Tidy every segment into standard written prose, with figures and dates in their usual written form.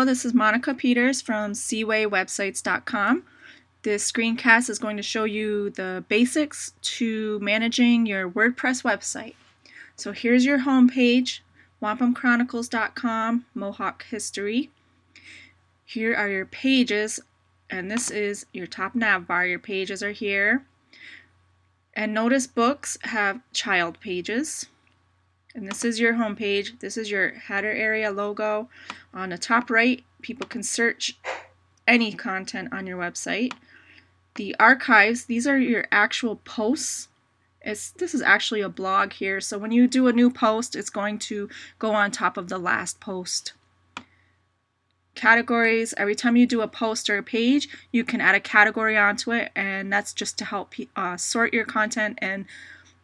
Hello, this is Monica Peters from seawaywebsites.com. This screencast is going to show you the basics to managing your WordPress website. So here's your home page, wampumchronicles.com, Mohawk History. Here are your pages, and this is your top nav bar. Your pages are here. And notice books have child pages. And this is your home page. This is your header area logo. On the top right, people can search any content on your website. The archives, these are your actual posts. This is actually a blog here, so when you do a new post, it's going to go on top of the last post. Categories, every time you do a post or a page, you can add a category onto it, and that's just to help sort your content and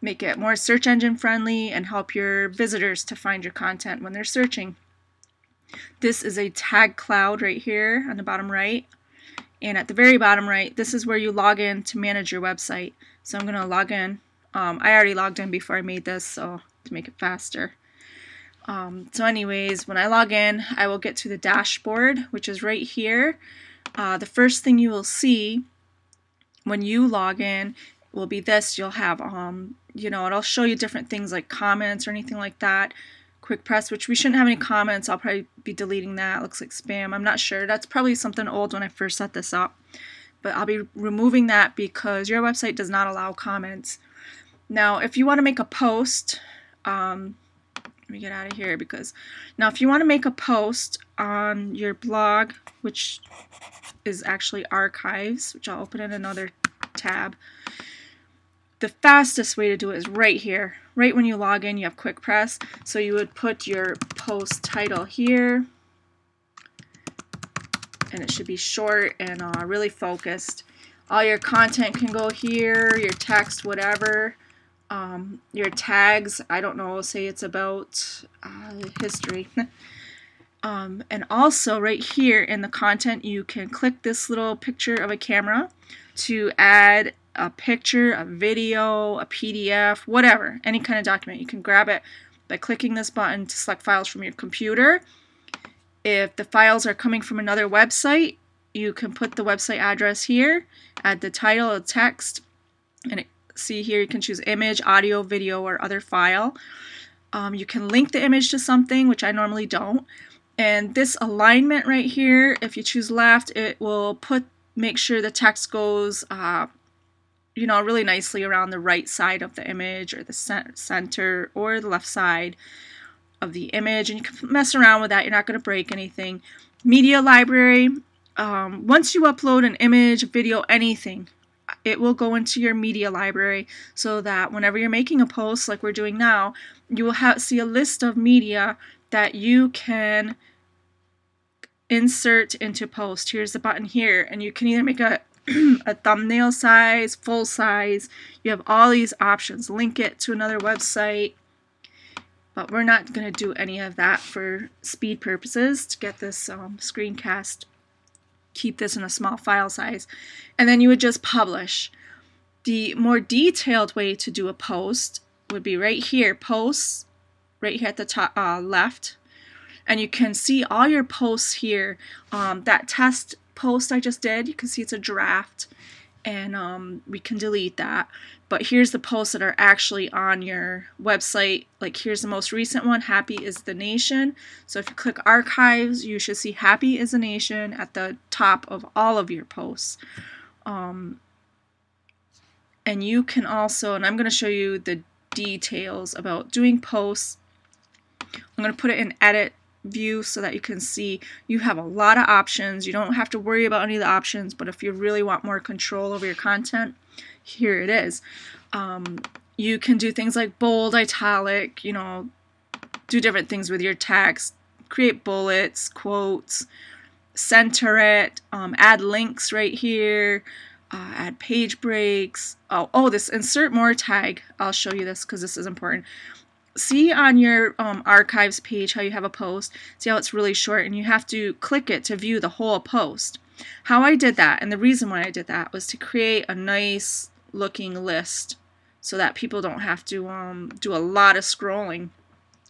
make it more search engine friendly and help your visitors to find your content when they're searching. This is a tag cloud right here on the bottom right, and at the very bottom right, this is where you log in to manage your website. So I'm going to log in. I already logged in before I made this, so to make it faster. So anyways, when I log in, I will get to the dashboard, which is right here. The first thing you will see when you log in will be this. You'll have, it'll show you different things like comments or anything like that. Quick press, which we shouldn't have any comments. I'll probably be deleting that. It looks like spam. I'm not sure. That's probably something old when I first set this up. But I'll be removing that because your website does not allow comments. Now, if you want to make a post, let me get out of here if you want to make a post on your blog, which is actually archives, which I'll open in another tab, the fastest way to do it is right here. Right when you log in, you have quick press. So you would put your post title here, and it should be short and really focused. All your content can go here, your text, whatever. Your tags, I don't know, say it's about history. And also right here in the content, you can click this little picture of a camera to add a picture, a video, a PDF, whatever, any kind of document. You can grab it by clicking this button to select files from your computer. If the files are coming from another website, you can put the website address here, add the title, the text, and see here you can choose image, audio, video, or other file. You can link the image to something, which I normally don't. And this alignment right here, if you choose left, it will make sure the text goes really nicely around the right side of the image, or the center, or the left side of the image. And you can mess around with that. You're not going to break anything. Media library, once you upload an image, video, anything, it will go into your media library, so that whenever you're making a post like we're doing now, you will see a list of media that you can insert into post. Here's the button here, and you can either make a thumbnail size, full size. You have all these options. Link it to another website, but we're not going to do any of that for speed purposes to get this screencast. Keep this in a small file size, and then you would just publish. The more detailed way to do a post would be right here, posts, right here at the top left, and you can see all your posts here. That test post I just did, you can see it's a draft, and we can delete that. But here's the posts that are actually on your website. Like here's the most recent one, Happy is the Nation. So if you click archives, you should see Happy is the Nation at the top of all of your posts. And you can also, and I'm going to show you the details about doing posts. I'm going to put it in edit view so that you can see you have a lot of options. You don't have to worry about any of the options, but if you really want more control over your content, here it is. You can do things like bold, italic, do different things with your text, create bullets, quotes, center it, add links right here, add page breaks. This insert more tag. I'll show you this because this is important. See on your archives page how you have a post. See how it's really short, and you have to click it to view the whole post. How I did that, and the reason why I did that, was to create a nice looking list so that people don't have to do a lot of scrolling.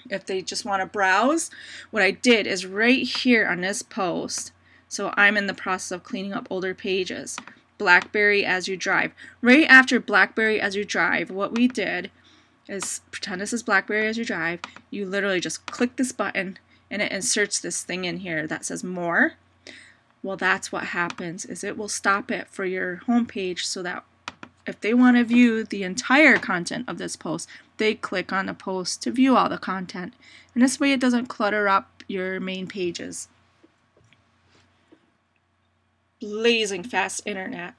If they just want to browse, what I did is right here on this post, so I'm in the process of cleaning up older pages, BlackBerry as you drive. Right after BlackBerry as you drive, what we did is pretend this is BlackBerry as you drive. You literally just click this button and it inserts this thing in here that says more. Well, that's what happens, is it will stop it for your home page so that if they want to view the entire content of this post, they click on the post to view all the content. And this way it doesn't clutter up your main pages. Blazing fast internet.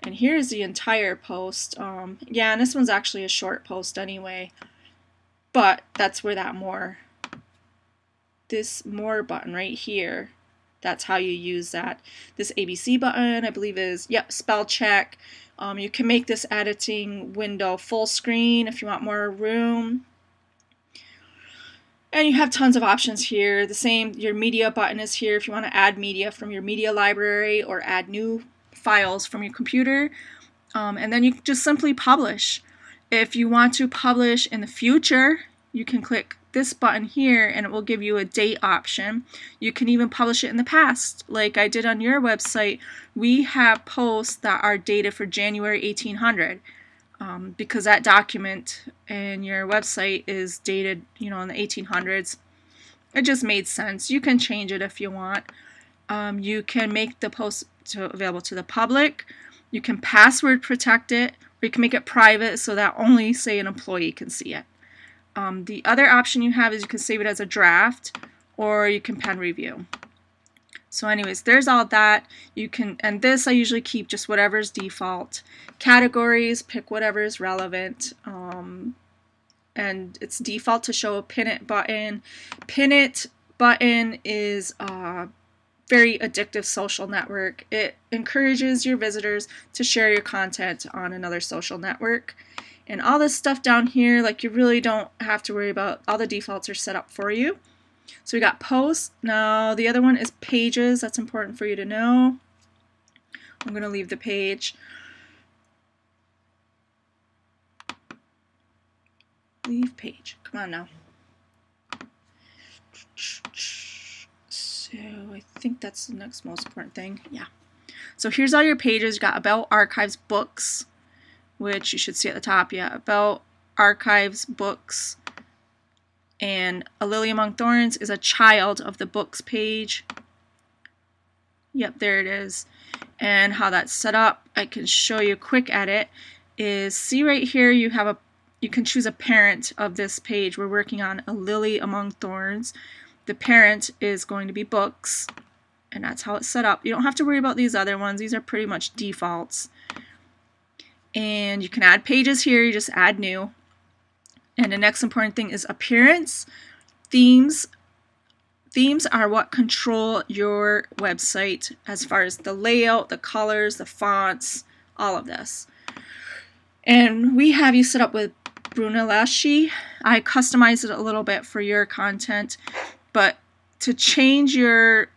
And here's the entire post. Yeah, and this one's actually a short post anyway, but that's where this more button right here, that's how you use that. This ABC button, I believe is, yep, spell check. You can make this editing window full screen if you want more room. And you have tons of options here. The same, your media button is here if you want to add media from your media library or add new files from your computer. And then you just simply publish. If you want to publish in the future, you can click this button here and it will give you a date option. You can even publish it in the past, like I did on your website. We have posts that are dated for January 1800 because that document in your website is dated, you know, in the 1800s. It just made sense. You can change it if you want. You can make the post available to the public. You can password protect it, or you can make it private so that only, say, an employee can see it. The other option you have is you can save it as a draft, or you can pen review. So anyways, there's all that. You can, and this I usually keep just whatever's default. Categories, pick whatever is relevant. And it's default to show a pin it button. Pin it button is a very addictive social network. It encourages your visitors to share your content on another social network. And all this stuff down here, like, you really don't have to worry about. All the defaults are set up for you. So we got posts. Now the other one is pages. That's important for you to know. I'm going to leave the page. Leave page. Come on now. So I think that's the next most important thing. Yeah. So here's all your pages. You got about, archives, books, which you should see at the top. Yeah, about, archives, books, and A Lily Among Thorns is a child of the books page. Yep, there it is. And how that's set up, I can show you a quick edit. Is, see right here, you can choose a parent of this page. We're working on A Lily Among Thorns. The parent is going to be books, and that's how it's set up. You don't have to worry about these other ones. These are pretty much defaults. And you can add pages here. You just add new. And the next important thing is appearance. Themes. Themes are what control your website as far as the layout, the colors, the fonts, all of this. And we have you set up with Brunelleschi. I customized it a little bit for your content, but to change the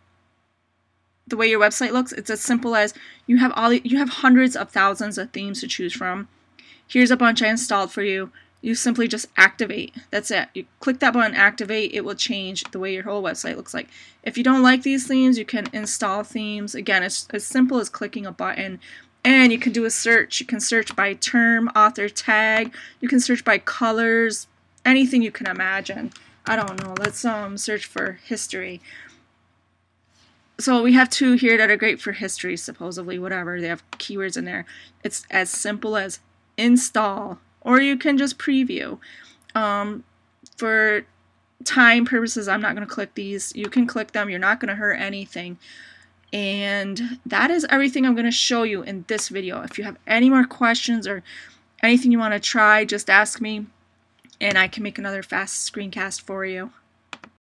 way your website looks, it's as simple as you have hundreds of thousands of themes to choose from. Here's a bunch I installed for you. You simply just activate. That's it. You click that button, activate. It will change the way your whole website looks like. If you don't like these themes, you can install themes. Again, it's as simple as clicking a button. And you can do a search. You can search by term, author, tag. You can search by colors, anything you can imagine. I don't know. Let's search for history. So we have two here that are great for history, supposedly, whatever. They have keywords in there. It's as simple as install, or you can just preview. For time purposes, I'm not going to click these. You can click them. You're not going to hurt anything. And that is everything I'm going to show you in this video. If you have any more questions or anything you want to try, just ask me, and I can make another fast screencast for you.